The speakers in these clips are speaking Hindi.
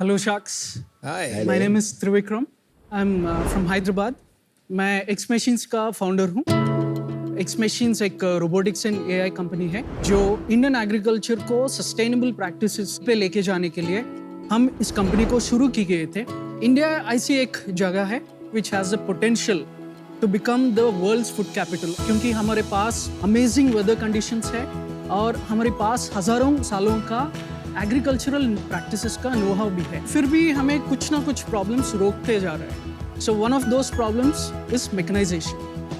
Hello Sharks. Hi. My name is Trivikram. I'm from Hyderabad. मैं X Machines का फाउंडर हूँ. X Machines एक रोबोटिक्स एंड AI कंपनी है जो इंडियन एग्रीकल्चर को सस्टेनेबल प्रैक्टिसेस पे लेके जाने के लिए हम इस कंपनी को शुरू की गए थे. इंडिया ऐसी एक जगह है which has the potential to become the world's food capital क्योंकि हमारे पास अमेजिंग वेदर कंडीशंस है और हमारे पास हजारों सालों का एग्रीकल्चरल प्रैक्टिसेस का नो हाउ भी है. फिर भी हमें कुछ ना कुछ प्रॉब्लम्स रोकते जा रहे हैं. So one of those problems is mechanisation.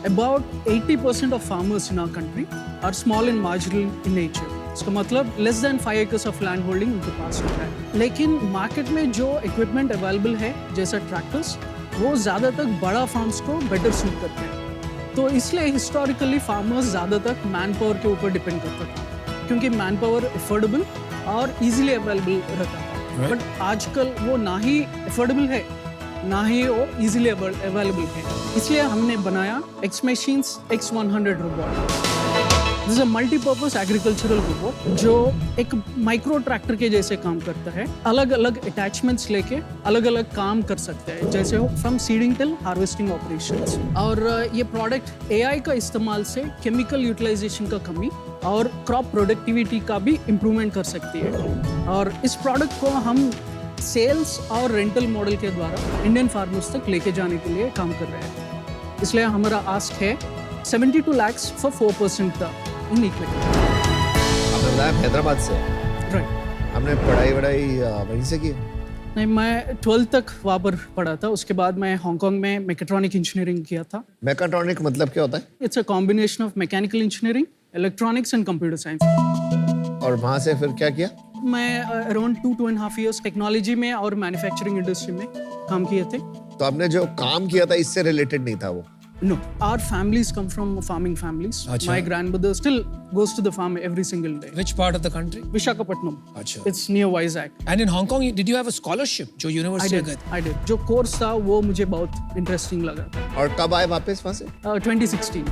About 80% of farmers in our country are small and marginal in nature. इसका मतलब less than 5 acres of land holding उनके पास होता है. लेकिन मार्केट में जो इक्विपमेंट अवेलेबल है जैसा ट्रैक्टर्स वो ज़्यादातर बड़ा फार्म्स को बेटर सूट करते हैं. तो इसलिए हिस्टोरिकली फार्मर्स ज़्यादातर मैन पावर के ऊपर डिपेंड करते थे क्योंकि मैन पावर अफोर्डेबल और इजीली अवेलेबल रहता था. बट आजकल वो ना ही अफोर्डेबल है ना ही वो इजीली अवेलेबल है. इसलिए हमने बनाया X Machines X100 robot. This is a multipurpose agricultural robot जो एक माइक्रो ट्रैक्टर के जैसे काम करता है. अलग अलग अटैचमेंट्स लेके अलग अलग काम कर सकते हैं जैसे हो from seeding till harvesting operations. और ये प्रोडक्ट AI का इस्तेमाल से केमिकल यूटिलाइजेशन का कमी और क्रॉप प्रोडक्टिविटी का भी इम्प्रूवमेंट कर सकती है. और इस प्रोडक्ट को हम सेल्स और रेंटल मॉडल के द्वारा इंडियन फार्मर्स तक लेके जाने के लिए काम कर रहे हैं. इसलिए हमारा आस्क है 72 lakhs for 4% इन इक्विटी. आपने बताया हैदराबाद से. राइट. आपने पढ़ाई वहीं से की? नहीं, मैं 12th तक वहाँ पर पढ़ा था. उसके बाद मैं हांगकांग में मैकेट्रॉनिक इंजीनियरिंग किया था. मैकेट्रॉनिक मतलब क्या होता है? It's a combination of mechanical engineering, electronics and computer science. और वहाँ से फिर क्या किया? मैं अराउंड 2.5 years टेक्नोलॉजी में और मैन्युफैक्चरिंग इंडस्ट्री में काम किए थे. तो आपने जो काम किया था इससे रिलेटेड नहीं था वो? No, our families come from farming families. Achha. My grandmother still goes to the farm every single day. Which part of the country? Visakhapatnam. Achha. It's near Vizag. And in Hong Kong, did you have a scholarship? जो यूनिवर्सिटी गए थे? I did. जो कोर्स था वो मुझे बहुत इंटरेस्टिंग लगा. और कब आए वापस वहाँ से? 2016.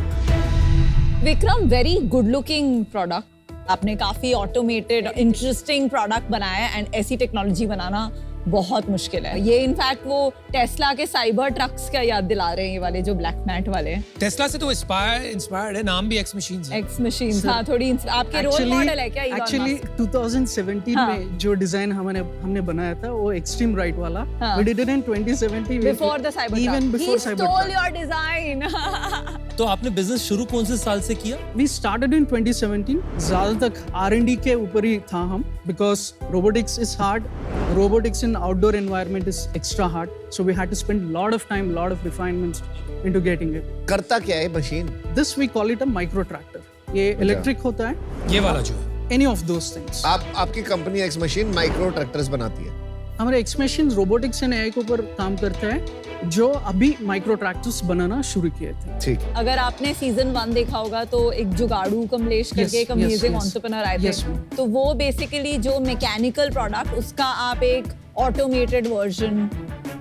Vikram, very good looking product. आपने काफी ऑटोमेटेड इंटरेस्टिंग प्रोडक्ट बनाया है एंड ऐसी टेक्नोलॉजी बनाना बहुत मुश्किल है. ये इनफैक्ट वो टेस्ला के साइबर ट्रक्स का याद दिला रहे हैं, ये वाले जो ब्लैक मैट वाले. टेस्ला से तो इंस्पायर्ड है, नाम भी X Machines है. X Machines, हाँ, थोड़ी आपके रोल मॉडल है क्या? एक्चुअली 2017 में जो डिजाइन हमने बनाया था वो एक्सट्रीम राइट वाला. We did it in 2017 before the cyber truck. Even before He cyber stole truck. your design. तो आपने बिजनेस शुरू कौन से साल से किया? We started in 2017. ज़्यादा तक R&D के ऊपर ही था हम, because robotics is hard. Robotics in outdoor environment is extra hard. So we had to spend lot of time, lot of refinements into getting it. करता क्या है machine? This we call it a micro tractor. ये इलेक्ट्रिक होता है. ये वाला जो है. Any of those things. आपकी company X Machine micro tractors बनाती है? हमारे X Machines robotics and AI के ऊपर काम करता है जो अभी माइक्रो ट्रैक्टर्स बनाना शुरू किए थे. ठीक. अगर आपने सीजन 1 देखा होगा तो एक जुगाड़ू कमलेश करके एक अमेजिंग एंटरप्रेन्योर आए थे. तो वो बेसिकली जो मैकेनिकल प्रोडक्ट उसका आप एक ऑटोमेटेड वर्जन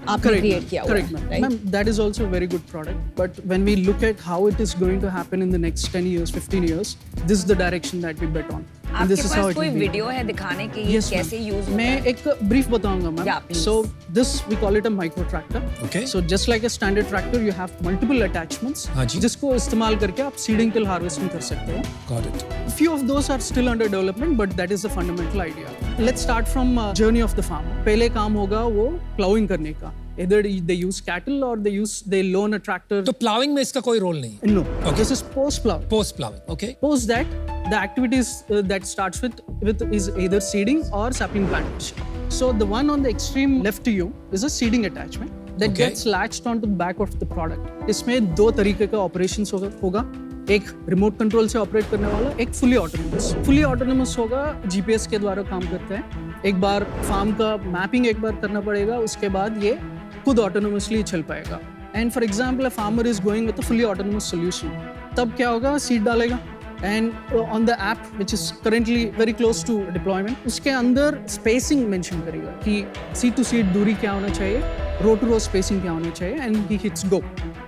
आपने क्रिएट किया हुआ है. Correct, ma'am. That is also a very good product. But when we look at how it is going to happen in the next 10 years, 15 years, this is the direction that we bet on. And this आपके is how पास it कोई will be. वीडियो है दिखाने की ये Yes, कैसे ma'am. यूज होता मैं है? एक ब्रीफ बताऊंगा ma'am. Yeah, please. So this we call it a micro tractor. Okay. So just like a standard tractor, you have multiple attachments. हाँ जी. जिसको इस्तेमाल करके आप सीडिंग टिल हार्वेस्टिंग कर सकते हो. Got it. Few of those are still under development, but that is the fundamental idea. Let's start from journey of the farmer. पहले काम होगा वो plowing करने का. Either they use cattle or they loan a tractor. तो प्लाविंग में इसका कोई रोल नहीं है. No. This is post plow. Post ploughing. Okay. Post that, the activities that starts with is either seeding or sapling plantation. So the one on the extreme left to you is a seeding attachment that Okay. gets latched onto the back of the product. इसमें दो तरीके का operations होगा. एक रिमोट कंट्रोल से ऑपरेट करने वाला, एक फुली ऑटोनोमस. फुली ऑटोनोमस होगा, GPS के द्वारा काम करता है. एक बार फार्म का मैपिंग एक बार करना पड़ेगा, उसके बाद ये खुद ऑटोनोमसली चल पाएगा. And for example a farmer is going with a fully autonomous solution. तब क्या होगा, सीड डालेगा and on the app which is currently very close to deployment उसके अंदर स्पेसिंग मेंशन करेगा कि सीड टू सीड दूरी क्या होना चाहिए, रो टू रो स्पेसिंग क्या होना चाहिए, and he hits go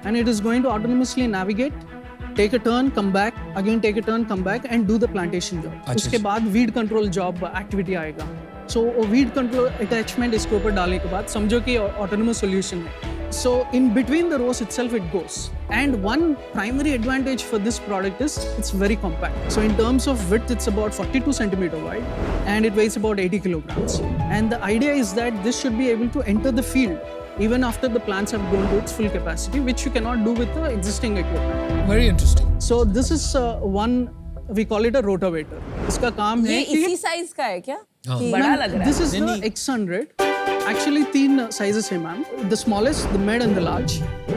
and it is going to autonomously navigate, take a turn, come back, again take a turn, come back and do the plantation job. अच्छा, उसके बाद weed control job activity आएगा. सो वीड कंट्रोल अटैचमेंट इसके ऊपर डालने के बाद समझो कि ऑटोनोमस सॉल्यूशन है. So in between the rows itself it goes. And one primary advantage for this product is it's very compact. So in terms of width, it's about 42 centimeter wide and it weighs about 80 kilograms. And the idea is that this should be able to enter the field even after the plants have grown to its full capacity, which you cannot do with the existing equipment. Very interesting. So this is one, we call it a rotavator. इसका काम ये है कि इसी साइज का है क्या? हाँ. बड़ा लग रहा है. This is the X100. Actually, 3 sizes है ma'am. The smallest, the mid and the large.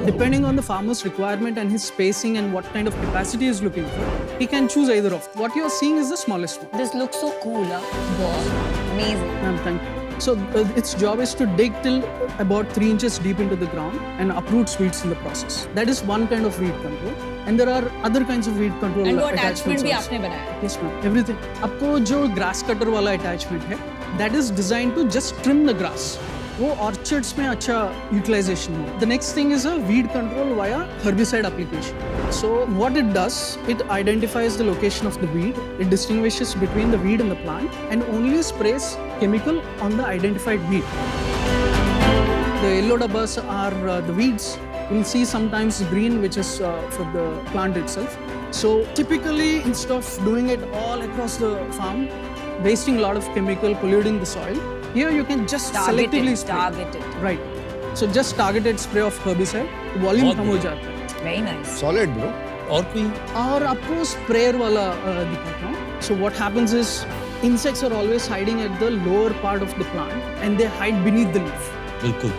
Depending on the farmer's requirement and his spacing and what kind of capacity he is looking for, he can choose either of. What you are seeing is the smallest one. This looks so cool, Wow, amazing. Ma'am, thank you. So its job is to dig till about 3 inches deep into the ground and uproot weeds in the process. That is one kind of weed control. And there are other kinds of weed control And वो attachments attachment भी also. आपने बनाया? Yes ma'am, everything. आपको जो grass cutter वाला attachment है, that is designed to just trim the grass. वो orchards में अच्छा utilization हो. The next thing is a weed control via herbicide application. So what it does, it identifies the location of the weed, it distinguishes between the weed and the plant, and only sprays chemical on the identified weed. The yellow dabbas are the weeds. You'll see sometimes green, which is for the plant itself. So typically, instead of doing it all across the farm, wasting a lot of chemical, polluting the soil, here you can just selectively spray. Targeted. Right. So just targeted spray of herbicide, volume कम हो जाता है. Very nice. Solid, bro. और कोई और आपको sprayer वाला दिखाता हूँ. So what happens is insects are always hiding at the lower part of the plant and they hide beneath the leaf. बिल्कुल.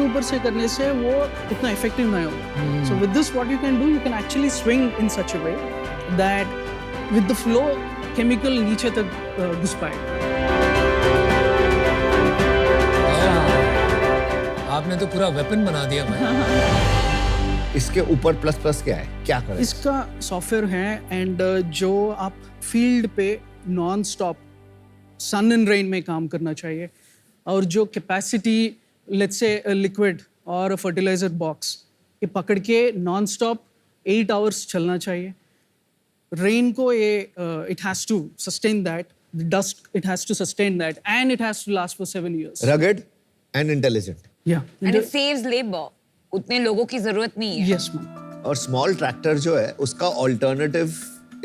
ऊपर से करने से वो उतना effective नहीं होगा. So with this, what you can do, you can actually swing in such a way that with the flow, chemical नीचे तक घुस पाएगा. आपने तो पूरा वेपन बना दिया भाई. इसके ऊपर प्लस प्लस क्या है, क्या करें? इसका सॉफ्टवेयर है एंड जो आप फील्ड पे non stop sun and rain में काम करना चाहिए और जो कैपेसिटी लेट्स से लिक्विड और फर्टिलाइजर बॉक्स ये पकड़ के नॉन स्टॉप 8 आवर्स चलना चाहिए. रेन को ये it has to sustain that, the dust it has to sustain that and it has to last for 7 years. Rugged and intelligent. या And it saves labor. उतने लोगों की जरूरत नहीं है. Yes ma'am. और स्मॉल ट्रैक्टर जो है उसका alternative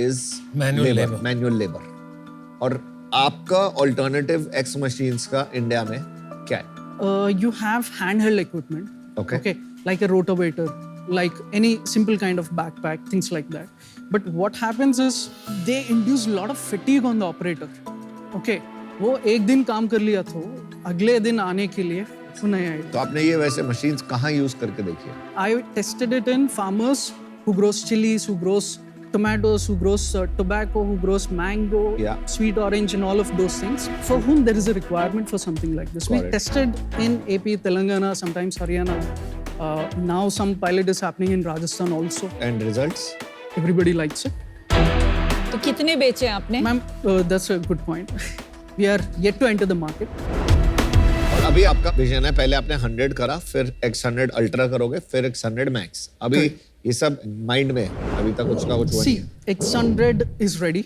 is Manual labor. Manual labour. और आपका ऑल्टरनेटिव एक्स मशीन्स का इंडिया में क्या है? You have handheld equipment. Okay. Like a rotavator, like any simple kind of backpack, things like that. But what happens is they induce a lot of fatigue on the operator. Okay, वो एक दिन काम कर लिया तो अगले दिन आने के लिए वो नहीं आएगा. तो आपने ये वैसे मशीन्स कहाँ यूज करके देखी है? I tested it in farmers who grows chilies, who grows tomatoes, who grows tobacco, who grows mango, Yeah. sweet orange, and all of those things, for whom there is a requirement for something like this. Got We it. tested in AP, Telangana, sometimes Haryana. Now some pilot is happening in Rajasthan also. And results? Everybody likes it. तो कितने बेचे आपने? Ma'am, that's a good point. We are yet to enter the market. और अभी आपका विजन है, पहले आपने 100 करा, फिर X100 अल्ट्रा करोगे, फिर X100 मैक्स. अभी ये सब माइंड में है, अभी तक उसका कुछ हुआ नहीं See, है. X100 is ready.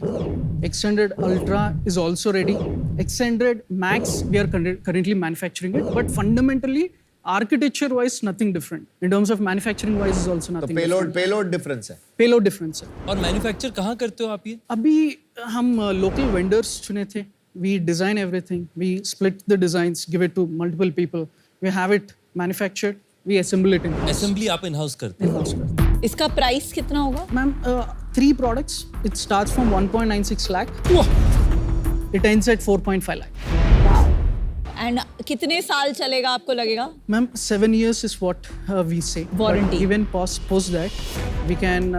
X100 Ultra is also ready. X100 Max, we are currently manufacturing it. But fundamentally, architecture-wise, nothing different. In terms of manufacturing-wise, is also तो nothing पेलोड different. डिफरेंस है. Payload difference है. और मैन्युफैक्चर कहाँ करते हो आप ये? अभी हम local vendors चुने थे. We design everything. We split the designs, give it to multiple people. We have it manufactured. We assemble it in-house. Assembly आप इन हाउस करते हैं. In-house करते हैं. इसका प्राइस कितना होगा? Ma'am, 3 products. It starts from 1.96 lakh. It ends at 4.5 lakh. And कितने साल चलेगा आपको लगेगा? Ma'am, 7 years is what we say. Warranty. But even post that, we can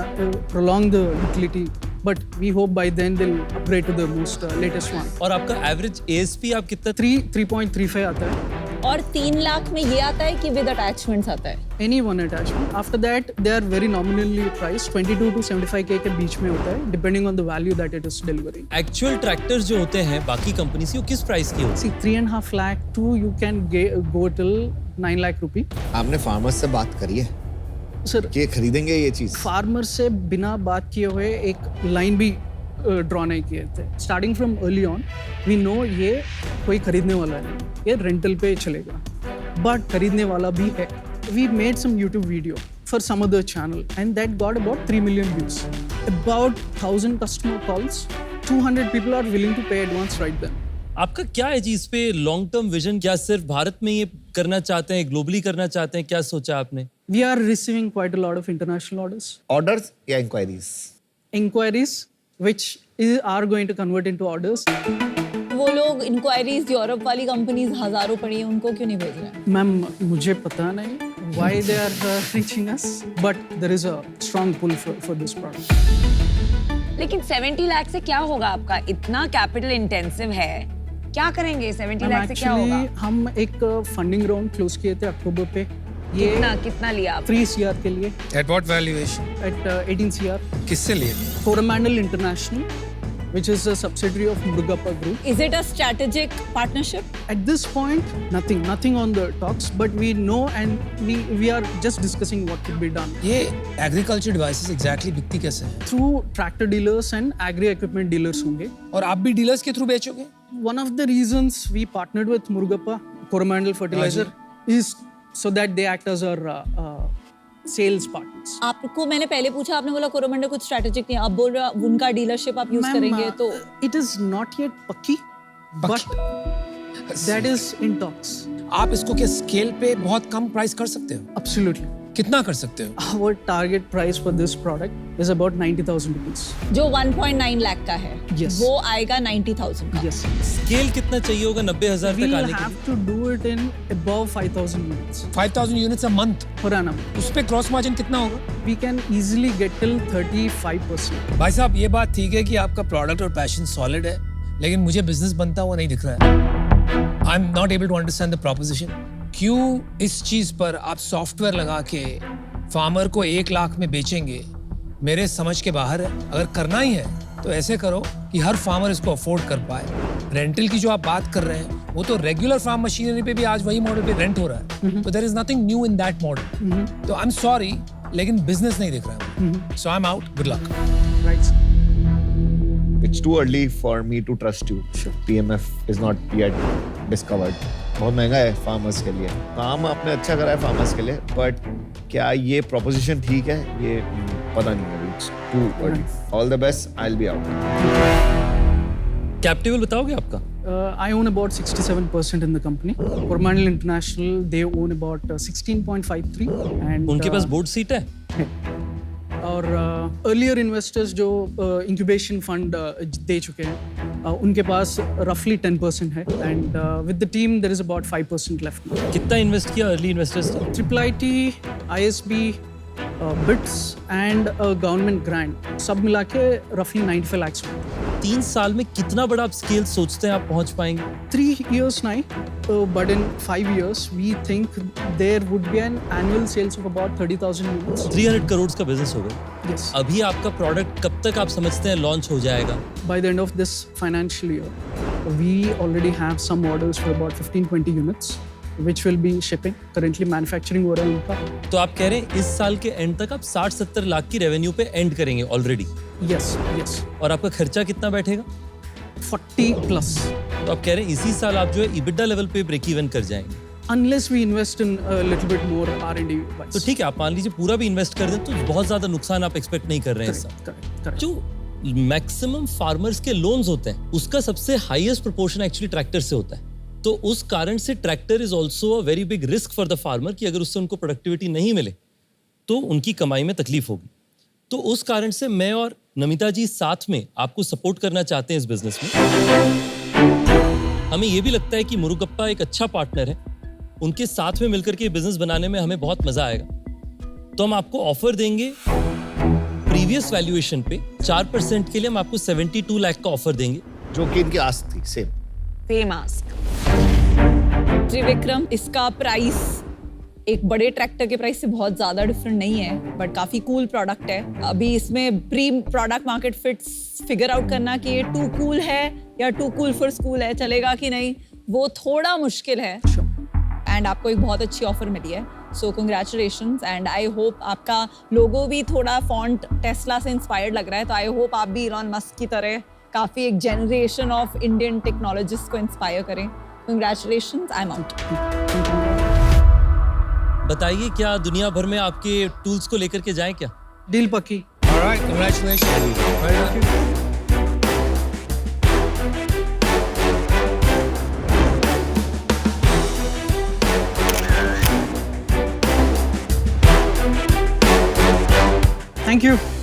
prolong the utility. But we hope by then they'll upgrade to the most latest one. और आपका एवरेज ASP आप कितना? 3.35 आता है. और 3 लाख में ये आता है कि विद अटैचमेंट्स आता है? Any one attachment. After that, they are very nominally priced. 22 to 75K के बीच में होता है, depending on the value that it is delivering. Actual tractors जो होते हैं बाकी कंपनी से वो किस प्राइस की होती See, 3.5 lakh to you can go till 9 lakh rupee. आपने फार्मर्स से बात करी है Sir, कि ये खरीदेंगे ये चीज? फार्मर से बिना बात किए हुए एक लाइन भी ड्रॉ नहीं किए थे. Starting from early on we know ये कोई खरीदने वाला है, ये रेंटल पे चलेगा, बट खरीदने वाला भी है. We made some YouTube video for some other channel and that got about 3 million views. About 1,000 customer calls. 200 people are willing to pay advance right then. आपका क्या है जी इस पे लॉन्ग टर्म विजन? क्या सिर्फ भारत में ये करना चाहते हैं, ग्लोबली करना चाहते हैं? क्या सोचा आपने? We are receiving quite a lot of international orders. Orders या inquiries? Inquiries which are going to convert into orders. वो लोग इंक्वायरीज यूरोप वाली कंपनीज हजारों पड़ी हैं, उनको क्यों नहीं भेज रहे हैं? मैम मुझे पता नहीं why they are reaching us, but there is a strong pull for this product. लेकिन 70 लाख से क्या होगा आपका? इतना कैपिटल इंटेंसिव है, क्या करेंगे 70 लाख से क्या होगा? हम एक फंडिंग राउंड क्लोज किए थे अक्टूबर पे. ये कितना लिया आप? 3 CR के लिए At what valuation? at 18 CR. किससे लिए? Coromandel International, which is a subsidiary of Murugappa Group. Is it a strategic partnership? At this point, nothing on the talks, but we know and we are just discussing what could be done. ये एग्रीकल्चर डिवाइसेस एग्जैक्टली बिकती कैसे है? Through tractor dealers and agri equipment dealers होंगे. और आप भी डीलर्स के through बेचोगे? One of the reasons we partnered with Murugappa Coromandel Fertilizer is so that they act as our sales partners. आपको मैंने पहले पूछा, आपने बोला कोरोमंडल कुछ स्ट्रेटेजिक नहीं, आप बोल रहे हो उनका डीलरशिप आप यूज करेंगे, तो it is not yet पक्की, but that is in talks. आप इसको क्या स्केल पे बहुत कम प्राइस कर सकते हो? Absolutely. कितना कर सकते हो? Our target price for this product is about 90,000 rupees. जो 1.9 लाख का है, Yes. वो आएगा 90,000 का. Yes. स्केल कितना चाहिए होगा 90,000 तक We'll आने के have लिए? to do it in above 5,000 units 5,000 units a month. per annum. उस पे क्रॉस मार्जिन कितना होगा? We can easily get till 35%. भाई साहब ये बात ठीक है कि आपका प्रोडक्ट और पैशन सॉलिड है, लेकिन मुझे बिजनेस बनता हुआ नहीं दिख रहा है. I am not able to understand the proposition. क्यों इस चीज पर आप सॉफ्टवेयर लगा के फार्मर को 1 लाख में बेचेंगे? मेरे समझ के बाहर है. अगर करना ही है तो ऐसे करो कि हर फार्मर इसको अफोर्ड कर पाए. रेंटल की जो आप बात कर रहे हैं वो तो रेगुलर फार्म मशीनरी पे भी आज वही मॉडल पे रेंट हो रहा है. तो there is nothing new in that model. तो आई एम सॉरी लेकिन बिजनेस नहीं दिख रहा है. So I am out. Good luck. Right. It's too early for me to trust you. Sure. PMF is not yet discovered. बहुत महंगा है फार्मर्स के लिए. काम आपने अच्छा करा है फार्मर्स के लिए, बट क्या ये प्रोपोजिशन ठीक है? ये पता नहीं है. It's too early. All the best. I'll be out. Cap table बताओगे आपका? I own about 67% in the company. Coromandel International, they own about 16.53. And उनके पास बोर्ड सीट है? और अर्लियर इन्वेस्टर्स जो इंक्यूबेशन फंड दे चुके हैं, उनके पास रफली 10% है. And with the team there is about 5% left. कितना इन्वेस्ट किया अर्ली इन्वेस्टर्स ने? Triple IT, ISB, BITS and government grant सब मिला के रफली 95 lakhs. 3 साल में कितना बड़ा आप स्केल सोचते हैं आप पहुंच पाएंगे? 3 years नहीं, but in 5 years we think there would be an annual sales of about 30,000 units. 300 crore का बिजनेस होगा. Yes. अभी आपका प्रोडक्ट कब तक आप समझते हैं लॉन्च हो जाएगा? By the end of this financial year, we already have some orders for about 15-20 units, which will be shipping. Currently manufacturing हो रहा है उनका. तो आप कह रहे हैं इस साल के एंड तक आप 60-70 लाख की रेवेन्यू पे एंड करेंगे ऑलरेडी. Yes, yes. और आपका खर्चा कितना बैठेगा? 40+. तो आप कह रहे हैं इसी साल आप जो है EBITDA लेवल पे ब्रेक इवन कर जाएंगे. Unless we invest in a little bit more R&D. तो ठीक है, आप मान लीजिए पूरा भी इन्वेस्ट कर दें तो बहुत ज्यादा नुकसान आप एक्सपेक्ट नहीं कर रहे हैं इस साल. Correct. जो मैक्सिमम फार्मर्स के लोन्स होते हैं उसका सबसे हाईएस्ट प्रोपोर्शन एक्चुअली ट्रैक्टर से होता है. तो उस कारण से tractor is also a very big risk for the farmer कि अगर उससे उनको प्रोडक्टिविटी नहीं मिले तो उनकी कमाई में तकलीफ होगी. तो उस कारण से मैं और नमिता जी साथ में आपको सपोर्ट करना चाहते हैं इस बिजनेस में. हमें ये भी लगता है कि मुरुगप्पा एक अच्छा पार्टनर है. उनके साथ में मिलकर के बिजनेस बनाने में हमें बहुत मजा आएगा. तो हम आपको ऑफर देंगे प्रीवियस वैल्यूएशन पे 4% के लिए हम आपको 72 लाख का ऑफर देंगे. जो कि इनकी आस थी. सेम. Same ask. त्रिविक्रम, इसका प्राइस एक बड़े ट्रैक्टर के प्राइस से बहुत ज्यादा डिफरेंट नहीं है, बट काफी कूल प्रोडक्ट है. अभी इसमें pre product market fits figure out करना कि ये टू कूल है या टू कूल फॉर स्कूल है, चलेगा कि नहीं, वो थोड़ा मुश्किल है. एंड आपको एक बहुत अच्छी ऑफर मिली है, सो कंग्रेचुलेशंस। एंड आई होप आपका लोगो भी थोड़ा फॉन्ट टेस्ला से इंस्पायर्ड लग रहा है, तो आई होप आप भी इलॉन मस्क की तरह काफ़ी एक जनरेशन ऑफ इंडियन टेक्नोलॉजिस्ट को इंस्पायर करें। Congratulations, I am out. बताइए, क्या दुनिया भर में आपके टूल्स को लेकर के जाएं क्या? डील पक्की। All right, congratulations. Well done. Thank you.